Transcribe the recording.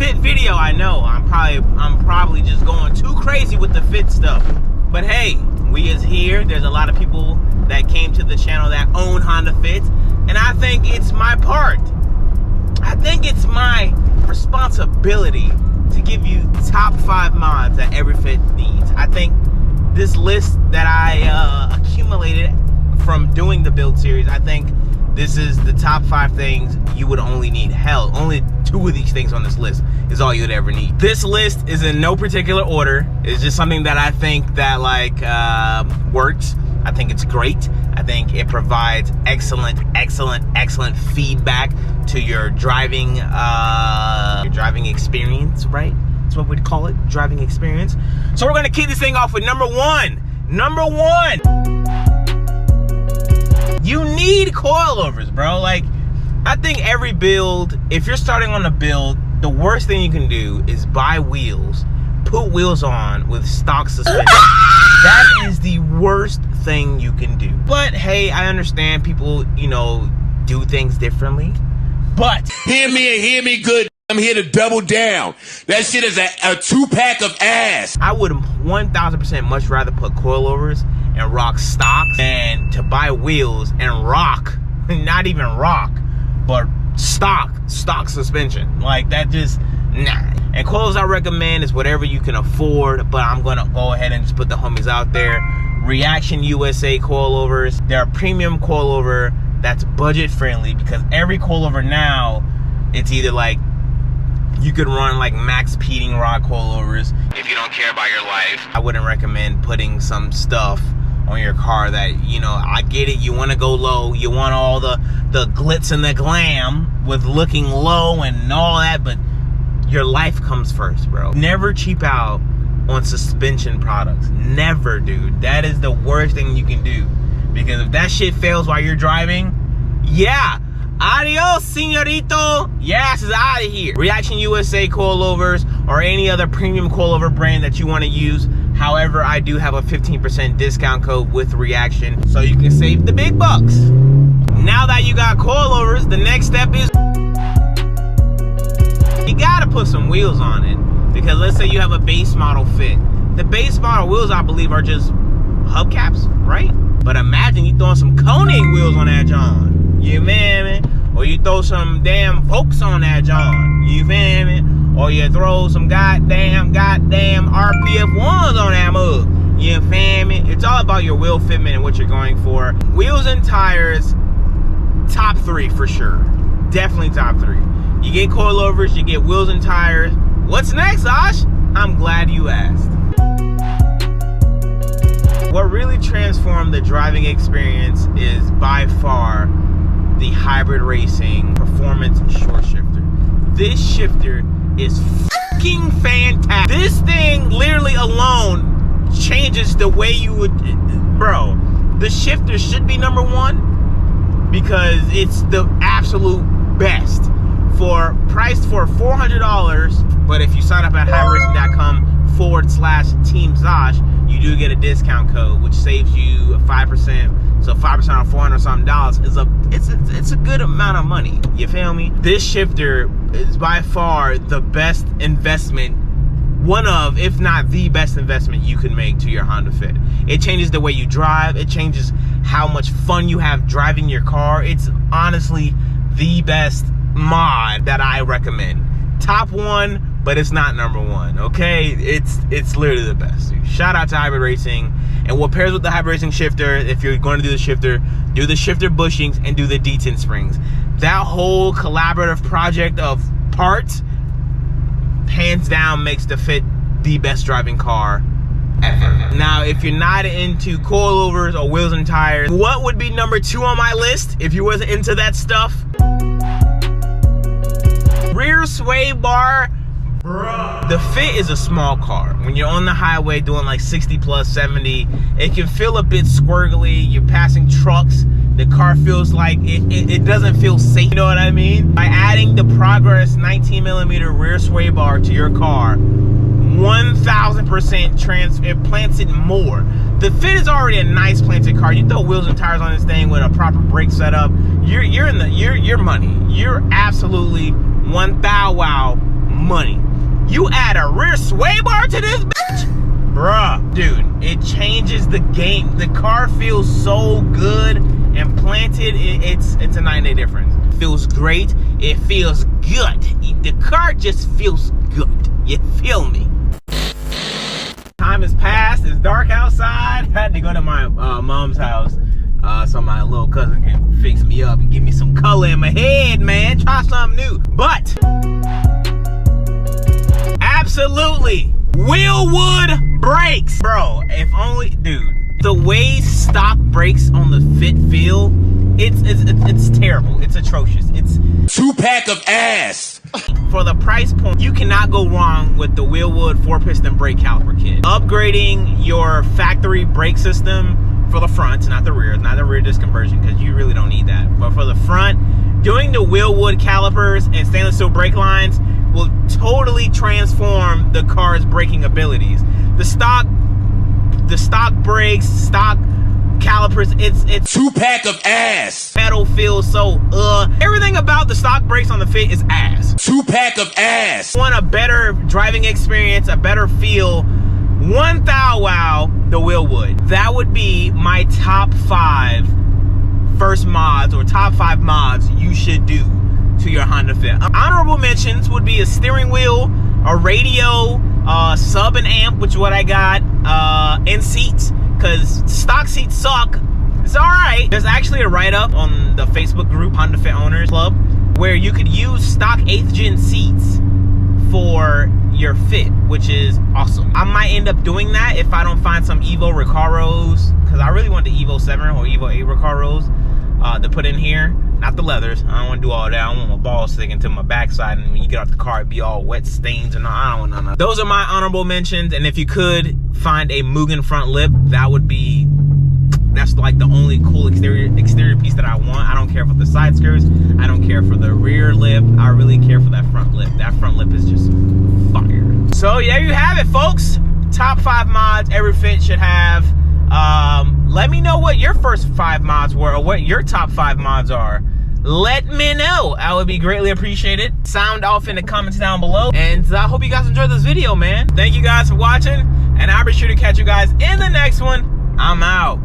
fit video. I know I'm probably just going too crazy with the fit stuff, but hey, we is here. There's a lot of people that came to the channel that own Honda Fits, and I think it's my part. I think it's my responsibility to give you top 5 mods that every Fit needs. I think this list that I accumulated from doing the build series, I think this is the top 5 things you would only need. Hell, only 2 of these things on this list is all you'd ever need. This list is in no particular order. It's just something that I think that works. I think it's great. I think it provides excellent feedback to your driving experience, right? That's what we'd call it, driving experience. So we're gonna kick this thing off with number one. Number one, you need coilovers, bro. Like, I think every build, if you're starting on a build, the worst thing you can do is buy wheels, put wheels on with stock suspension. That is the worst thing you can do. But hey, I understand people, do things differently. But hear me and hear me good. I'm here to double down. That shit is a 2-pack of ass. I would 1000% much rather put coilovers and rock stocks than to buy wheels and rock, not even rock, but stock suspension. Like, that just, nah. And coilovers I recommend is whatever you can afford, but I'm gonna go ahead and just put the homies out there. Reaction USA coilovers. They're a premium coilover that's budget friendly, because every coilover now, it's either like, you could run like max Peating rod coilovers if you don't care about your life. I wouldn't recommend putting some stuff on your car that, I get it, you want to go low, you want all the glitz and the glam with looking low and all that, but your life comes first, bro. Never cheap out on suspension products. Never, dude. That is the worst thing you can do, because if that shit fails while you're driving, yeah, adios, señorito. Yes, is out of here. Reaction USA coilovers or any other premium coilover brand that you want to use. However, I do have a 15% discount code with Reaction, so you can save the big bucks. Now that you got coilovers, the next step is you gotta put some wheels on it. Because let's say you have a base model Fit. The base model wheels, I believe, are just hubcaps, right? But imagine you throwing some Koenig wheels on that John. You feel me? Or you throw some damn Folks on that John. You feel me? Or you throw some goddamn RPF 1s on that mug. You feel me? It's all about your wheel fitment and what you're going for. Wheels and tires, top 3 for sure. Definitely top 3. You get coilovers, you get wheels and tires. What's next, Zosh? I'm glad you asked. What really transformed the driving experience is by far the hybrid racing performance short shifter. This shifter is fucking fantastic. This thing literally alone changes the way you would, bro. The shifter should be number 1 because it's the absolute best. Priced for $400, but if you sign up at hybridracing.com/Team Zosh, you do get a discount code, which saves you 5%. So 5% on $400 is it's a good amount of money. You feel me? This shifter is by far the best investment, one of, if not the best investment you can make to your Honda Fit. It changes the way you drive. It changes how much fun you have driving your car. It's honestly the best mod that I recommend. Top 1, but it's not number 1, okay? It's literally the best, dude. Shout out to Hybrid Racing. And what pairs with the Hybrid Racing shifter, if you're going to do the shifter bushings and do the detent springs. That whole collaborative project of parts, hands down, makes the Fit the best driving car ever. Now, if you're not into coilovers or wheels and tires, what would be number 2 on my list if you wasn't into that stuff? Rear sway bar. Bruh. The Fit is a small car. When you're on the highway doing like 60 plus 70, it can feel a bit squirgly. You're passing trucks. The car feels like it doesn't feel safe. You know what I mean? By adding the Progress 19mm rear sway bar to your car, 1000% it plants it more. The Fit is already a nice planted car. You throw wheels and tires on this thing with a proper brake setup, you're money. You're absolutely 1,000 wow money. You add a rear sway bar to this bitch, bruh, dude, it changes the game. The car feels so good and planted. It's a 9-day difference. It feels great. It feels good. The car just feels good. You feel me? Time has passed. It's dark outside. I had to go to my mom's house so my little cousin can fix me up and give me some color in my head, man. Try something new. But absolutely, Wheelwood brakes, bro. If only, dude, the way stock brakes on the Fit feel, it's terrible. It's atrocious. It's 2-pack of ass. For the price point, you cannot go wrong with the Wheelwood 4-piston brake caliper kit. Upgrading your factory brake system for the front, not the rear disc conversion, because you really don't need that. But for the front, doing the Wheelwood calipers and stainless steel brake lines will totally transform the car's braking abilities. The stock brakes, stock calipers, it's 2-pack of ass. pedal feels so everything about the stock brakes on the Fit is ass. 2-pack of ass. Want a better driving experience, a better feel, one thou wow, the Wheelwood. That would be my top 5 first mods, or top 5 mods you should do to your Honda Fit. Honorable mentions would be a steering wheel, a radio, sub and amp, which is what I got, and seats, because stock seats suck. It's alright. There's actually a write-up on the Facebook group, Honda Fit Owners Club, where you could use stock 8th gen seats for your Fit, which is awesome. I might end up doing that if I don't find some Evo Recaros, because I really want the Evo 7 or Evo 8 Recaros to put in here. Not the leathers. I don't want to do all that. I don't want my balls sticking to my backside, and when you get out the car, it'd be all wet stains, and I don't want none of that. Those are my honorable mentions, and if you could find a Mugen front lip, that's like the only cool exterior piece that I want. I don't care for the side skirts. I don't care for the rear lip. I really care for that front lip. That front lip is just fire. So yeah, you have it, folks. Top 5 mods every Fit should have. Let me know what your first 5 mods were, or what your top 5 mods are. Let me know. I would be greatly appreciated. Sound off in the comments down below. And I hope you guys enjoyed this video, man. Thank you guys for watching, and I'll be sure to catch you guys in the next one. I'm out.